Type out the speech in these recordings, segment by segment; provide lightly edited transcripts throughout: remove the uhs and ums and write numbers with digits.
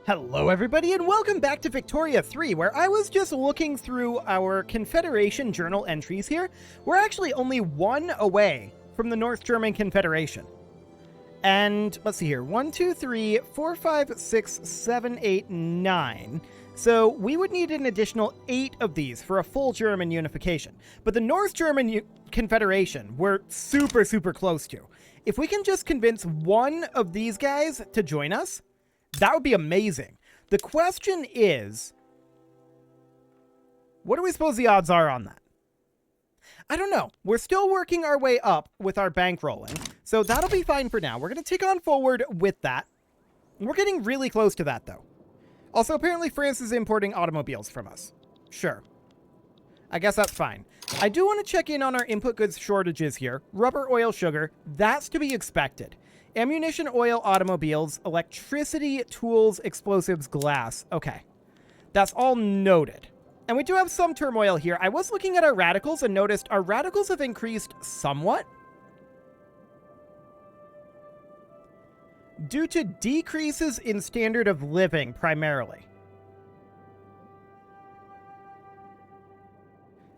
Hello everybody and welcome back to Victoria 3, where I was just looking through our Confederation journal entries here. We're actually only one away from the North German Confederation. And let's see here, 1, 2, 3, 4, 5, 6, 7, 8, 9. So we would need an additional 8 of these for a full German unification. But the North German Confederation, we're super close to. If we can just convince one of these guys to join us, that would be amazing. The question is, what do we suppose the odds are on that? I don't know. We're still working our way up with our bankrolling, so that'll be fine for now. We're going to tick on forward with that. We're getting really close to that, though. Also, apparently France is importing automobiles from us. Sure. I guess that's fine. I do want to check in on our input goods shortages here. Rubber, oil, sugar. That's to be expected. Ammunition, oil, automobiles, electricity, tools, explosives, glass. Okay. That's all noted. And we do have some turmoil here. I was looking at our radicals and noticed our radicals have increased somewhat due to decreases in standard of living, primarily.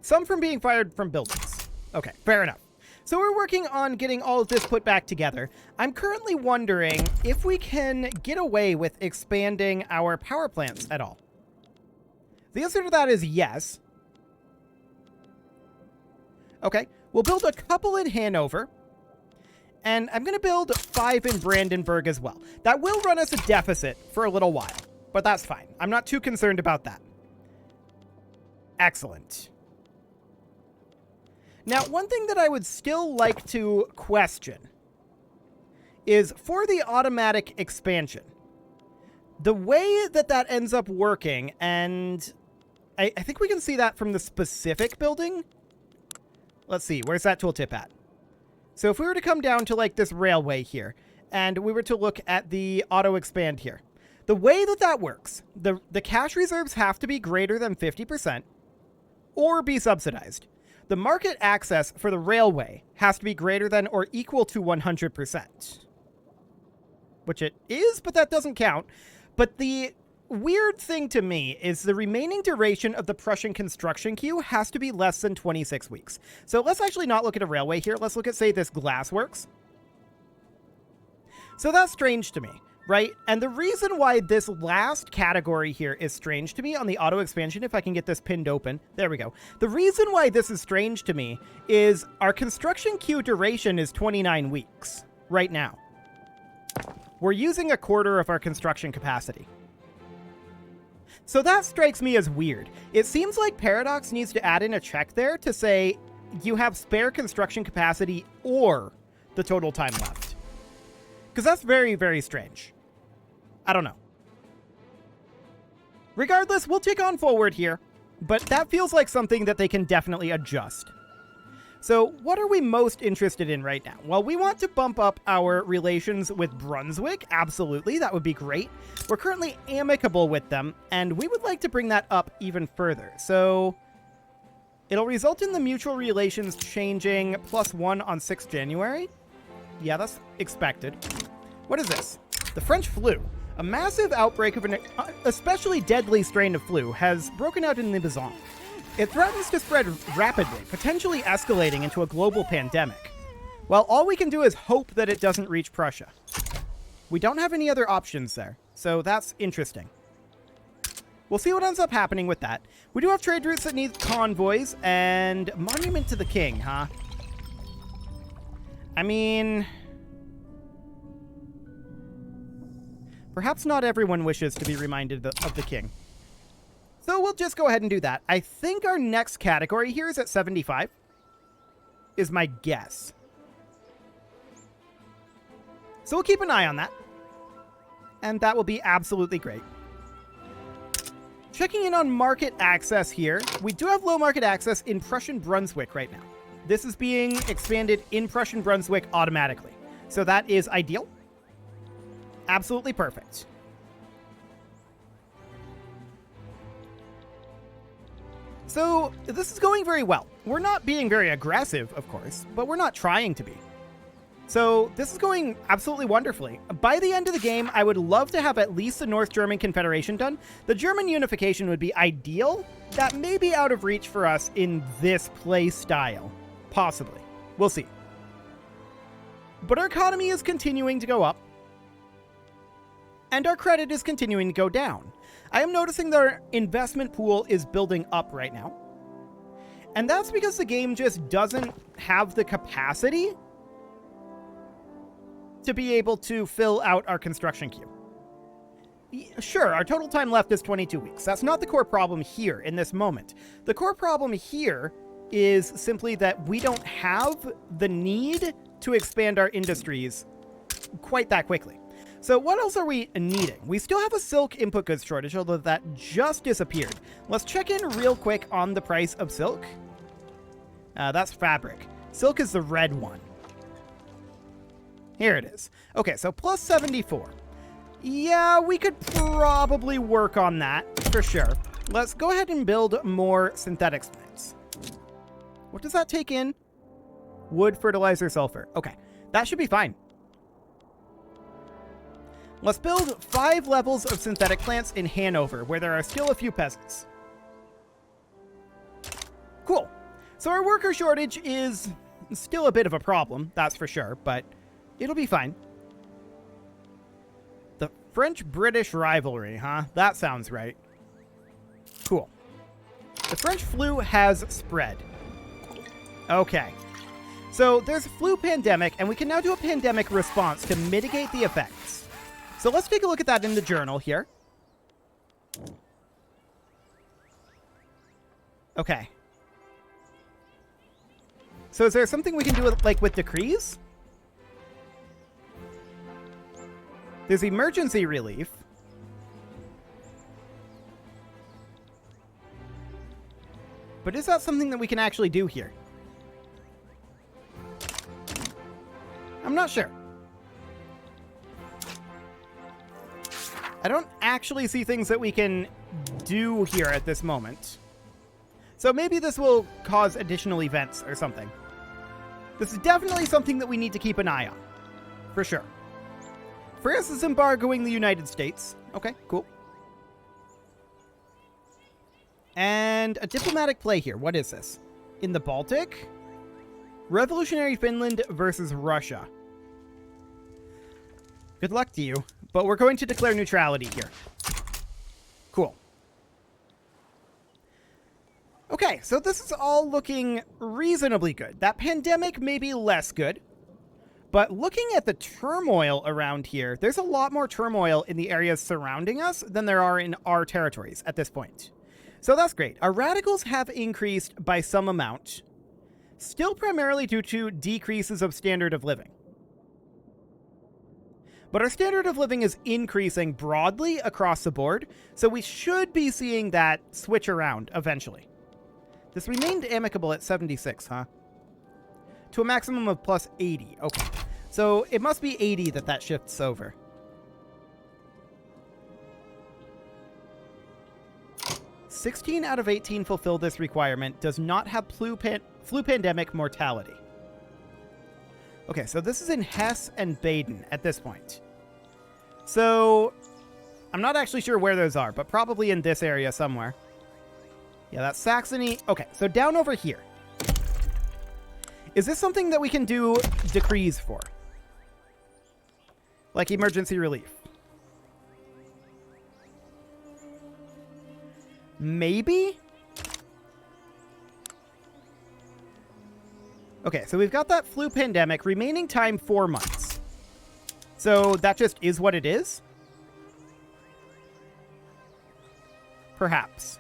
Some from being fired from buildings. Okay, fair enough. So we're working on getting all of this put back together. I'm currently wondering if we can get away with expanding our power plants at all. The answer to that is yes. Okay, we'll build a couple in Hanover. And I'm going to build 5 in Brandenburg as well. That will run us a deficit for a little while, but that's fine. I'm not too concerned about that. Excellent. Now, one thing that I would still like to question is for the automatic expansion, the way that that ends up working, and I think we can see that from the specific building. Let's see, where's that tooltip at? So if we were to come down to like this railway here, and we were to look at the auto expand here, the way that that works, the cash reserves have to be greater than 50% or be subsidized. The market access for the railway has to be greater than or equal to 100%. Which it is, but that doesn't count. But the weird thing to me is the remaining duration of the Prussian construction queue has to be less than 26 weeks. So let's actually not look at a railway here. Let's look at, say, this glassworks. So that's strange to me, right? And the reason why this last category here is strange to me on the auto expansion, if I can get this pinned open, there we go. The reason why this is strange to me is our construction queue duration is 29 weeks right now. We're using a quarter of our construction capacity. So that strikes me as weird. It seems like Paradox needs to add in a check there to say you have spare construction capacity or the total time left. Because that's very strange. I don't know. Regardless, we'll tick on forward here, but that feels like something that they can definitely adjust. So what are we most interested in right now? Well, we want to bump up our relations with Brunswick. Absolutely, that would be great. We're currently amicable with them, and we would like to bring that up even further. So it'll result in the mutual relations changing +1 on 6 January. Yeah, that's expected. What is this? The French flu. A massive outbreak of an especially deadly strain of flu has broken out in the Besançon. It threatens to spread rapidly, potentially escalating into a global pandemic. Well, all we can do is hope that it doesn't reach Prussia. We don't have any other options there, so that's interesting. We'll see what ends up happening with that. We do have trade routes that need convoys, and Monument to the King, huh? I mean, perhaps not everyone wishes to be reminded of the king. So we'll just go ahead and do that. I think our next category here is at 75, is my guess. So we'll keep an eye on that. And that will be absolutely great. Checking in on market access here. We do have low market access in Prussian Brunswick right now. This is being expanded in Prussian Brunswick automatically. So that is ideal. Absolutely perfect. So this is going very well. We're not being very aggressive, of course, but we're not trying to be. So this is going absolutely wonderfully. By the end of the game, I would love to have at least the North German Confederation done. The German unification would be ideal. That may be out of reach for us in this play style. Possibly. We'll see. But our economy is continuing to go up. And our credit is continuing to go down. I am noticing that our investment pool is building up right now. And that's because the game just doesn't have the capacity to be able to fill out our construction queue. Sure, our total time left is 22 weeks. That's not the core problem here in this moment. The core problem here is simply that we don't have the need to expand our industries quite that quickly. So what else are we needing? We still have a silk input goods shortage, although that just disappeared. Let's check in real quick on the price of silk. That's fabric. Silk is the red one. Here it is. Okay, so plus 74. Yeah, we could probably work on that, for sure. Let's go ahead and build more synthetics plants. What does that take in? Wood, fertilizer, sulfur. Okay, that should be fine. Let's build 5 levels of synthetic plants in Hanover, where there are still a few peasants. Cool. So our worker shortage is still a bit of a problem, that's for sure, but it'll be fine. The French-British rivalry, huh? That sounds right. Cool. The French flu has spread. Okay. So there's a flu pandemic, and we can now do a pandemic response to mitigate the effects. So let's take a look at that in the journal here. Okay. So is there something we can do with, like, with decrees? There's emergency relief. But is that something that we can actually do here? I'm not sure. I don't actually see things that we can do here at this moment. So maybe this will cause additional events or something. This is definitely something that we need to keep an eye on. For sure. France is embargoing the United States. Okay, cool. And a diplomatic play here. What is this? In the Baltic? Revolutionary Finland versus Russia. Good luck to you. But we're going to declare neutrality here. Cool. Okay, so this is all looking reasonably good. That pandemic may be less good. But looking at the turmoil around here, there's a lot more turmoil in the areas surrounding us than there are in our territories at this point. So that's great. Our radicals have increased by some amount, still primarily due to decreases of standard of living. But our standard of living is increasing broadly across the board, so we should be seeing that switch around eventually. This remained amicable at 76, huh? To a maximum of plus 80. Okay. So it must be 80 that shifts over. "16 out of 18 fulfill this requirement. Does not have flu pandemic mortality." Okay, so this is in Hesse and Baden at this point. So I'm not actually sure where those are, but probably in this area somewhere. Yeah, that's Saxony. Okay, so down over here. Is this something that we can do decrees for? Like emergency relief? Maybe? Okay, so we've got that flu pandemic. Remaining time 4 months. So that just is what it is? Perhaps.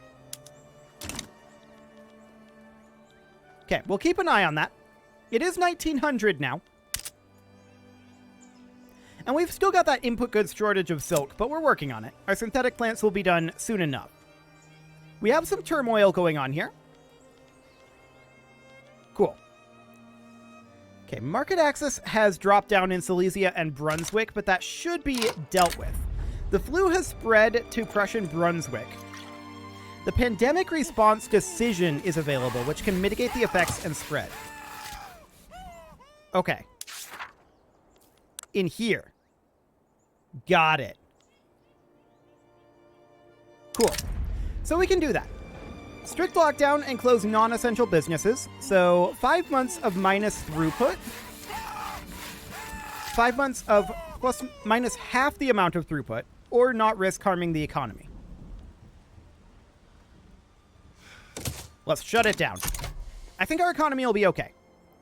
Okay, we'll keep an eye on that. It is 1900 now. And we've still got that input goods shortage of silk, but we're working on it. Our synthetic plants will be done soon enough. We have some turmoil going on here. Cool. Okay, market access has dropped down in Silesia and Brunswick, but that should be dealt with. The flu has spread to Prussian Brunswick. The pandemic response decision is available, which can mitigate the effects and spread. Okay. in here. Got it. Cool. So we can do that. Strict lockdown and close non-essential businesses. So 5 months of minus throughput. 5 months of minus half the amount of throughput, or not risk harming the economy. Let's shut it down. I think our economy will be okay.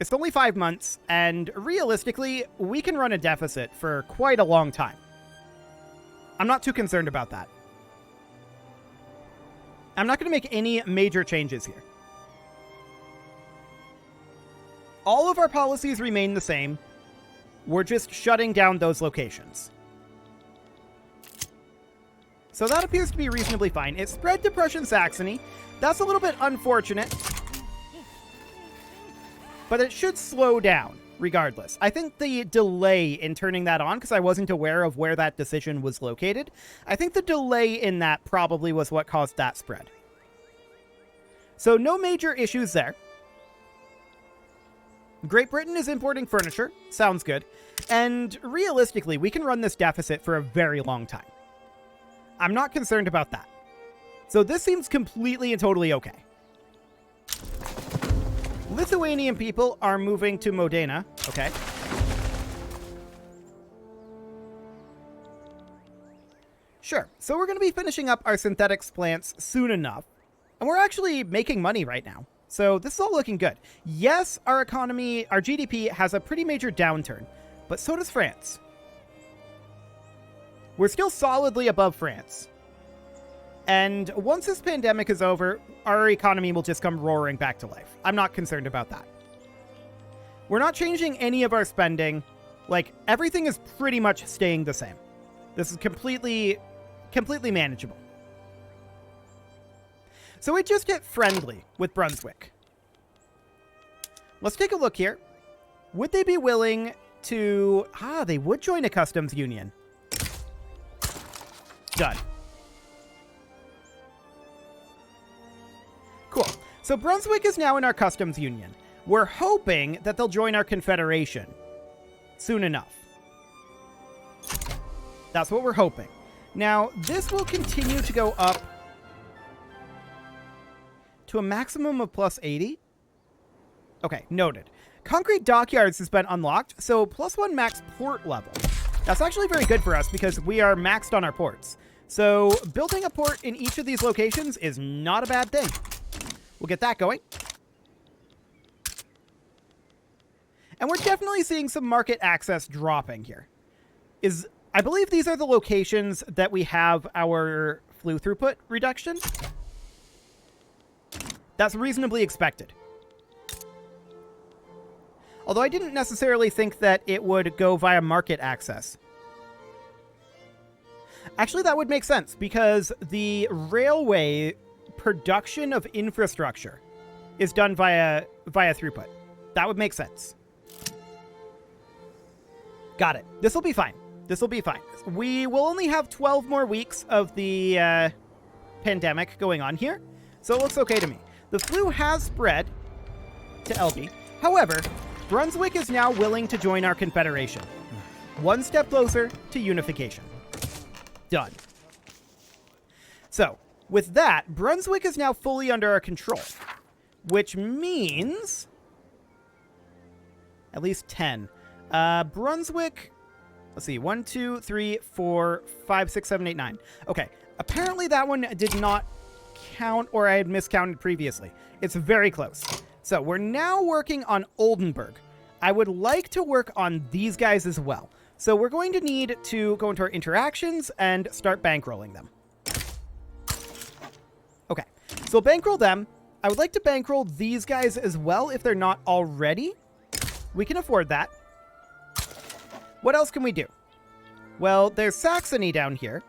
It's only 5 months, and realistically, we can run a deficit for quite a long time. I'm not too concerned about that. I'm not going to make any major changes here. All of our policies remain the same. We're just shutting down those locations. So that appears to be reasonably fine. It spread to Prussian Saxony. That's a little bit unfortunate. But it should slow down, regardless. I think the delay in turning that on, because I wasn't aware of where that decision was located, I think the delay in that probably was what caused that spread. So no major issues there. Great Britain is importing furniture. Sounds good. And realistically, we can run this deficit for a very long time. I'm not concerned about that. So this seems completely and totally okay. Lithuanian people are moving to Modena. Okay. Sure. So we're going to be finishing up our synthetics plants soon enough. And we're actually making money right now. So this is all looking good. Yes, our economy, our GDP has a pretty major downturn, but so does France. We're still solidly above France. And once this pandemic is over, our economy will just come roaring back to life. I'm not concerned about that. We're not changing any of our spending. Like, everything is pretty much staying the same. This is completely manageable. So we just hit friendly with Brunswick. Let's take a look here. Would they be willing to... they would join a customs union. Done. Cool. So Brunswick is now in our customs union. We're hoping that they'll join our confederation soon enough. That's what we're hoping. Now, this will continue to go up to a maximum of plus 80. Okay, noted. Concrete dockyards has been unlocked, so +1 max port level. That's actually very good for us because we are maxed on our ports. So building a port in each of these locations is not a bad thing. We'll get that going. And we're definitely seeing some market access dropping here. I believe these are the locations that we have our flu throughput reduction. That's reasonably expected. Although I didn't necessarily think that it would go via market access. Actually, that would make sense because the railway production of infrastructure is done via throughput. That would make sense. Got it. This will be fine. This will be fine. We will only have 12 more weeks of the pandemic going on here, so it looks okay to me. The flu has spread to Elbe. However, Brunswick is now willing to join our confederation. One step closer to unification. Done. So, with that, Brunswick is now fully under our control, which means at least 10. Brunswick, let's see, 1, 2, 3, 4, 5, 6, 7, 8, 9. Okay, apparently that one did not count, or I had miscounted previously. It's very close. So we're now working on Oldenburg. I would like to work on these guys as well. So we're going to need to go into our interactions and start bankrolling them. Okay, so bankroll them. I would like to bankroll these guys as well if they're not already. We can afford that. What else can we do? Well, there's Saxony down here.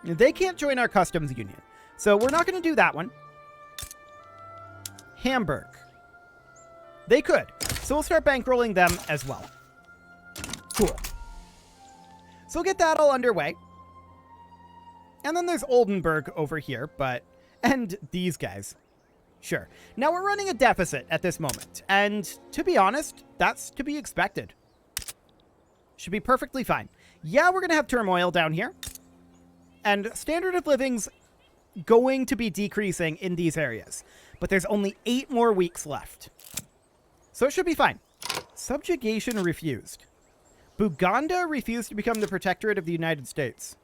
They can't join our customs union, so we're not going to do that one. Hamburg. They could, so we'll start bankrolling them as well. Cool. So we'll get that all underway. And then there's Oldenburg over here, and these guys. Sure. Now we're running a deficit at this moment, and to be honest, that's to be expected. Should be perfectly fine. Yeah, we're going to have turmoil down here. And standard of living's going to be decreasing in these areas. But there's only 8 more weeks left. So it should be fine. Subjugation refused. Buganda refused to become the protectorate of the United States.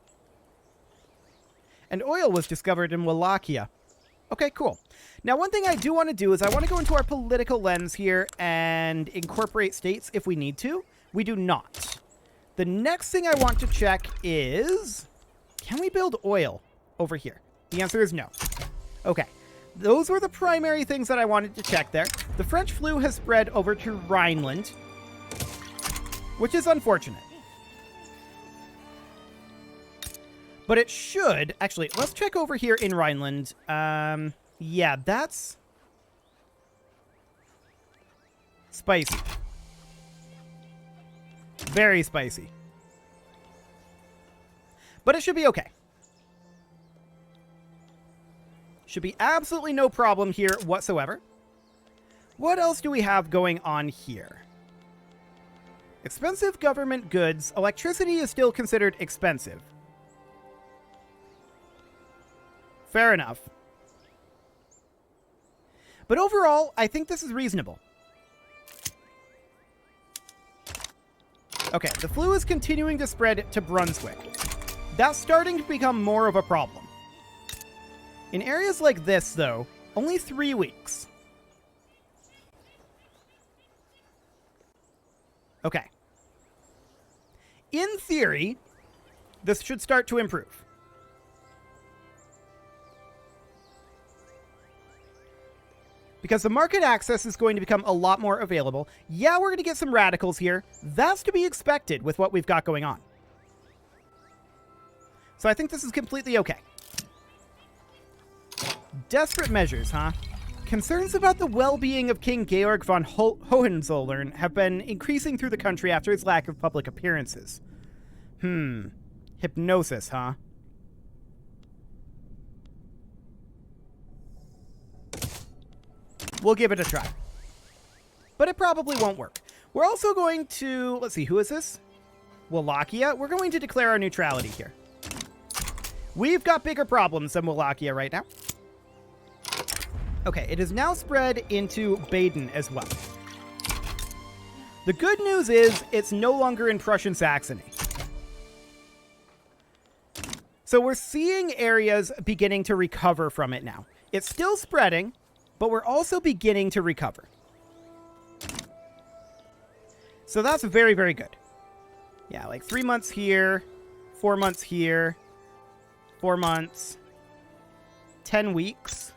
And oil was discovered in Wallachia. Okay, cool. Now, one thing I do want to do is I want to go into our political lens here and incorporate states if we need to. We do not. The next thing I want to check is, can we build oil over here? The answer is no. Okay. Those were the primary things that I wanted to check there. The French flu has spread over to Rhineland, which is unfortunate. But it should... Actually, let's check over here in Rhineland. Yeah, that's... spicy. Very spicy. But it should be okay. Should be absolutely no problem here whatsoever. What else do we have going on here? Expensive government goods. Electricity is still considered expensive. Fair enough. But overall, I think this is reasonable. Okay, the flu is continuing to spread to Brunswick. That's starting to become more of a problem. In areas like this, though, only 3 weeks. Okay. In theory, this should start to improve. Because the market access is going to become a lot more available. Yeah, we're going to get some radicals here. That's to be expected with what we've got going on. So I think this is completely okay. Desperate measures, huh? Concerns about the well-being of King Georg von Hohenzollern have been increasing through the country after his lack of public appearances. Hypnosis, huh? We'll give it a try. But it probably won't work. We're also going to... Let's see, who is this? Wallachia. We're going to declare our neutrality here. We've got bigger problems than Wallachia right now. Okay, it is now spread into Baden as well. The good news is it's no longer in Prussian Saxony. So we're seeing areas beginning to recover from it now. It's still spreading, but we're also beginning to recover. So that's very, very good. Yeah, like 3 months here, 4 months here, 4 months, 10 weeks,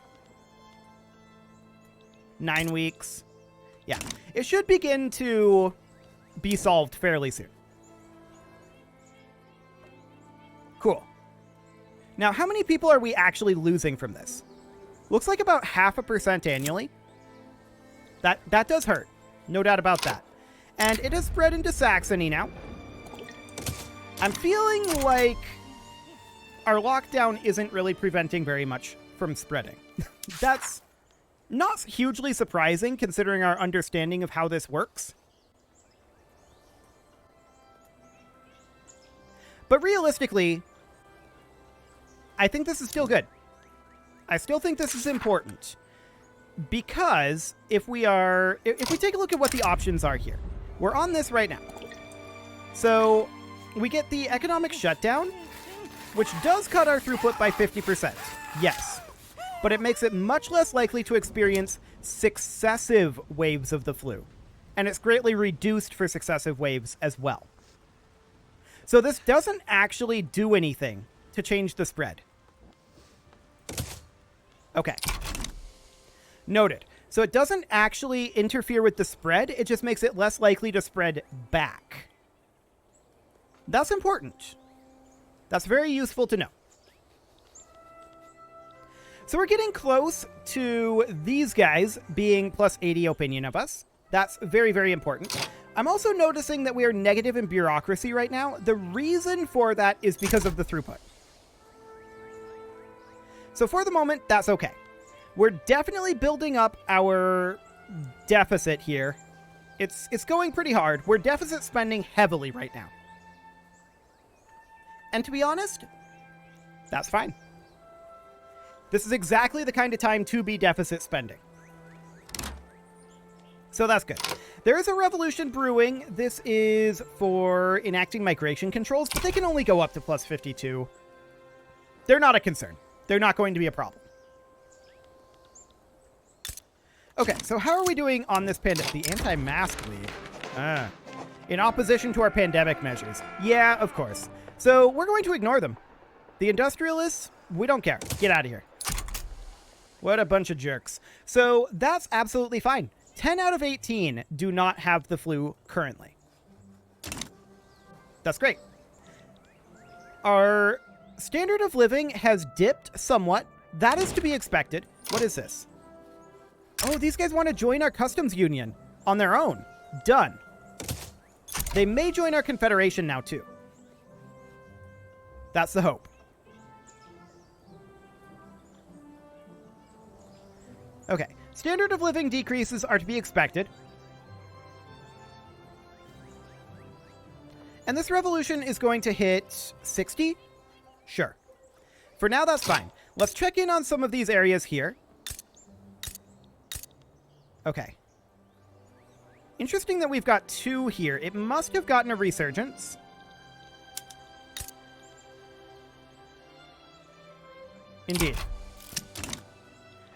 9 weeks. Yeah, it should begin to be solved fairly soon. Cool. Now, how many people are we actually losing from this? Looks like about 0.5% annually. That does hurt. No doubt about that. And it has spread into Saxony now. I'm feeling like our lockdown isn't really preventing very much from spreading. That's not hugely surprising considering our understanding of how this works. But realistically, I think this is still good. I still think this is important. Because if we take a look at what the options are here. We're on this right now. So we get the economic shutdown, which does cut our throughput by 50%. Yes. But it makes it much less likely to experience successive waves of the flu. And it's greatly reduced for successive waves as well. So this doesn't actually do anything to change the spread. Okay. Noted. So it doesn't actually interfere with the spread, it just makes it less likely to spread back. That's important. That's very useful to know. So we're getting close to these guys being plus 80 opinion of us. That's very, very important. I'm also noticing that we are negative in bureaucracy right now. The reason for that is because of the throughput. So for the moment, that's okay. We're definitely building up our deficit here It's going pretty hard. We're deficit spending heavily right now. And to be honest, that's fine. This is exactly the kind of time to be deficit spending. So that's good. There is a revolution brewing. This is for enacting migration controls, but they can only go up to plus 52. They're not a concern. They're not going to be a problem. Okay, so how are we doing on this pandemic? The anti-mask league. In opposition to our pandemic measures. Yeah, of course. So we're going to ignore them. The industrialists, we don't care. Get out of here. What a bunch of jerks. So that's absolutely fine. 10 out of 18 do not have the flu currently. That's great. Our standard of living has dipped somewhat. That is to be expected. What is this? Oh, these guys want to join our customs union on their own. Done. They may join our confederation now, too. That's the hope. Okay. Standard of living decreases are to be expected. And this revolution is going to hit 60? Sure. For now, that's fine. Let's check in on some of these areas here. Okay. Interesting that we've got 2 here. It must have gotten a resurgence. Indeed.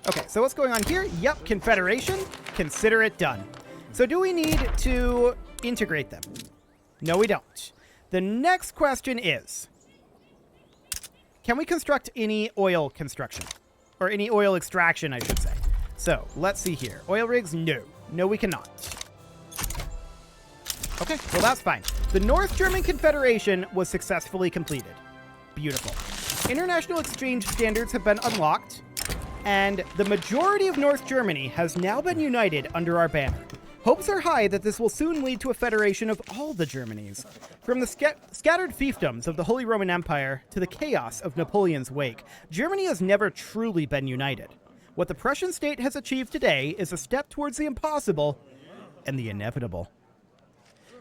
Okay, so what's going on here? Yep, Confederation. Consider it done. So do we need to integrate them? No, we don't. The next question is, can we construct any oil construction? Or any oil extraction, I should say. So, let's see here. Oil rigs? No. No, we cannot. Okay, well, that's fine. The North German Confederation was successfully completed. Beautiful. International exchange standards have been unlocked, and the majority of North Germany has now been united under our banner. Hopes are high that this will soon lead to a federation of all the Germanies. From the scattered fiefdoms of the Holy Roman Empire to the chaos of Napoleon's wake, Germany has never truly been united. What the Prussian state has achieved today is a step towards the impossible and the inevitable.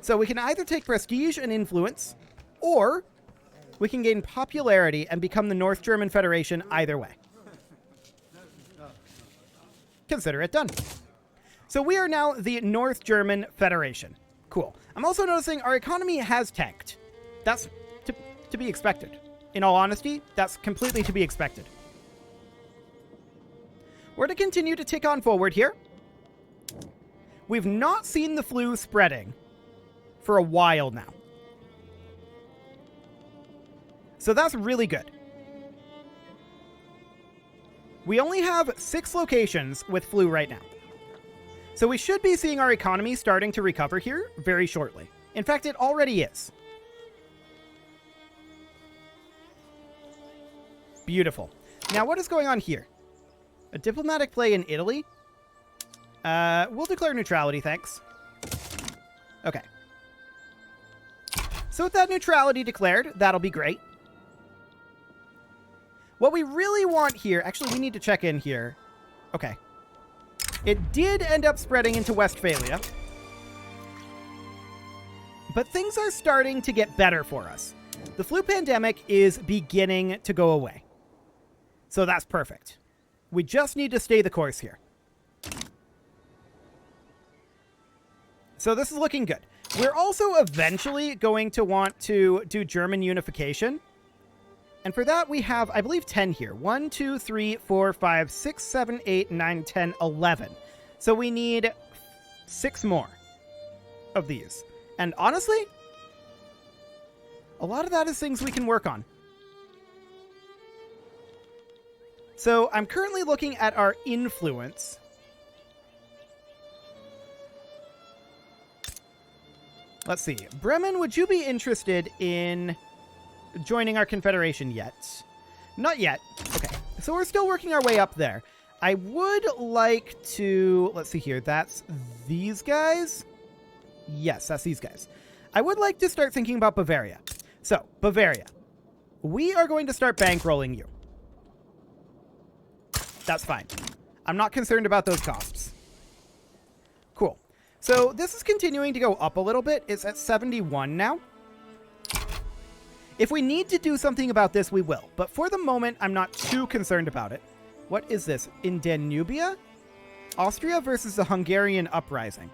So we can either take prestige and influence, or we can gain popularity and become the North German Federation either way. Consider it done. So we are now the North German Federation. Cool. I'm also noticing our economy has tanked. That's to be expected. In all honesty, that's completely to be expected. We're to continue to tick on forward here. We've not seen the flu spreading for a while now. So that's really good. We only have 6 locations with flu right now. So we should be seeing our economy starting to recover here very shortly. In fact, it already is. Beautiful. Now, what is going on here? A diplomatic play in Italy? We'll declare neutrality, thanks. Okay. So with that neutrality declared, that'll be great. What we really want here... Actually, we need to check in here. Okay. It did end up spreading into Westphalia. But things are starting to get better for us. The flu pandemic is beginning to go away. So that's perfect. We just need to stay the course here. So this is looking good. We're also eventually going to want to do German unification. And for that, we have, I believe, 10 here. 1, 2, 3, 4, 5, 6, 7, 8, 9, 10, 11. So we need 6 more of these. And honestly, a lot of that is things we can work on. So I'm currently looking at our influence. Let's see. Bremen, would you be interested in joining our confederation yet? Not yet. Okay. So we're still working our way up there. I would like to... Let's see here. That's these guys? Yes, that's these guys. I would like to start thinking about Bavaria. So, Bavaria. We are going to start bankrolling you. That's fine. I'm not concerned about those costs. Cool. So this is continuing to go up a little bit. It's at 71 now. If we need to do something about this, we will. But for the moment, I'm not too concerned about it. What is this? In Danubia? Austria versus the Hungarian uprising.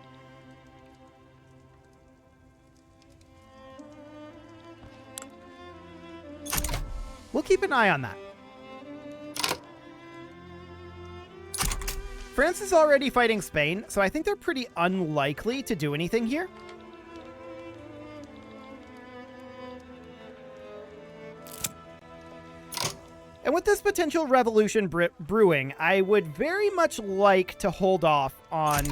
We'll keep an eye on that. France is already fighting Spain, so I think they're pretty unlikely to do anything here. And with this potential revolution brewing, I would very much like to hold off on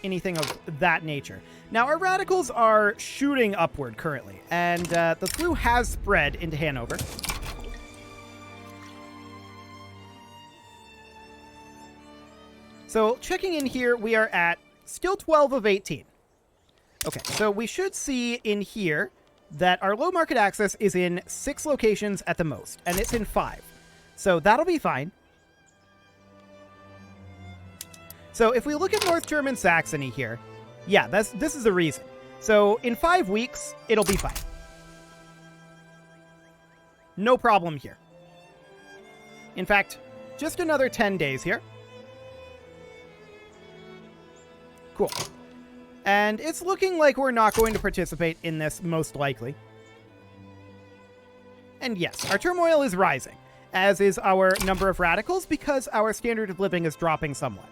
anything of that nature. Now, our radicals are shooting upward currently, and the flu has spread into Hanover. So, checking in here, we are at still 12 of 18. Okay, so we should see in here that our low market access is in 6 locations at the most, and it's in 5. So that'll be fine. So if we look at North German Saxony here, yeah, this is the reason. So in 5 weeks, it'll be fine. No problem here. In fact, just another 10 days here. Cool. And it's looking like we're not going to participate in this, most likely. And yes, our turmoil is rising, as is our number of radicals, because our standard of living is dropping somewhat.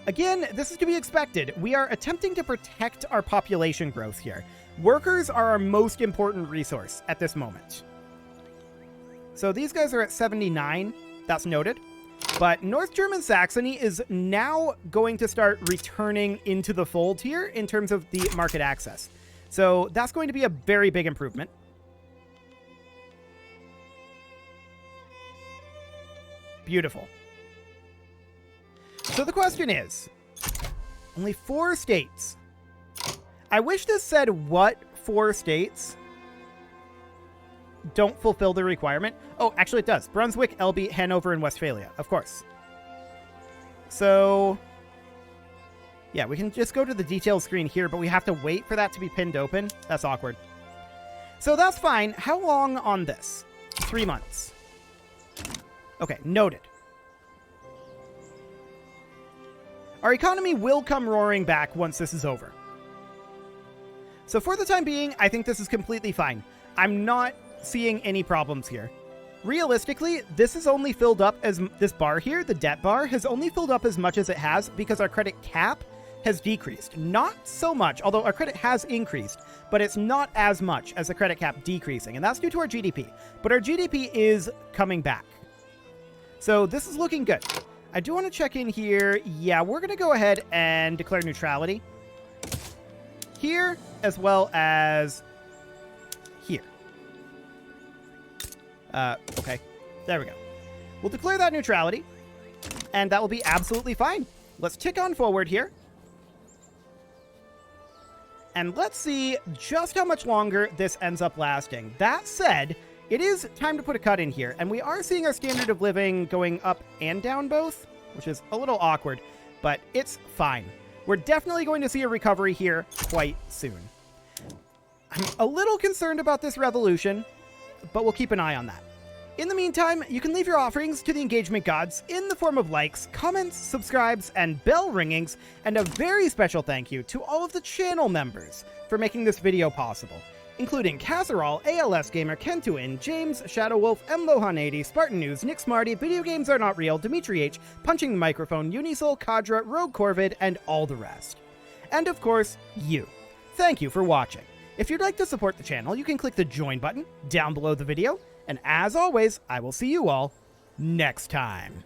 Again, this is to be expected. We are attempting to protect our population growth here. Workers are our most important resource at this moment. So these guys are at 79. That's noted. But North German Saxony is now going to start returning into the fold here in terms of the market access. So that's going to be a very big improvement. Beautiful. So the question is, only 4 states. I wish this said what 4 states don't fulfill the requirement. Oh, actually it does. Brunswick, Elbe, Hanover, and Westphalia, of course. So, yeah, we can just go to the details screen here, but we have to wait for that to be pinned open. That's awkward. So that's fine. How long on this? 3 months. Okay, noted. Our economy will come roaring back once this is over. So for the time being, I think this is completely fine. I'm not seeing any problems here. Realistically, this is only filled up as this bar here, the debt bar, has only filled up as much as it has because our credit cap has decreased. Not so much, although our credit has increased, but it's not as much as the credit cap decreasing, and that's due to our GDP. But our GDP is coming back. So this is looking good. I do want to check in here. Yeah, we're going to go ahead and declare neutrality here as well as here. Okay, there we go. We'll declare that neutrality, and that will be absolutely fine. Let's tick on forward here. And let's see just how much longer this ends up lasting. That said, it is time to put a cut in here, and we are seeing our standard of living going up and down both, which is a little awkward, but it's fine. We're definitely going to see a recovery here quite soon. I'm a little concerned about this revolution, but we'll keep an eye on that. In the meantime, you can leave your offerings to the engagement gods in the form of likes, comments, subscribes, and bell ringings, and a very special thank you to all of the channel members for making this video possible, including Casserole, ALS Gamer, Kentuin, James, Shadow Wolf, MLohan80, Spartan News, Nick Smarty, Video Games Are Not Real, Dimitri H, Punching the Microphone, Unisol, Kadra, Rogue Corvid, and all the rest. And of course, you. Thank you for watching. If you'd like to support the channel, you can click the join button down below the video, and as always, I will see you all next time.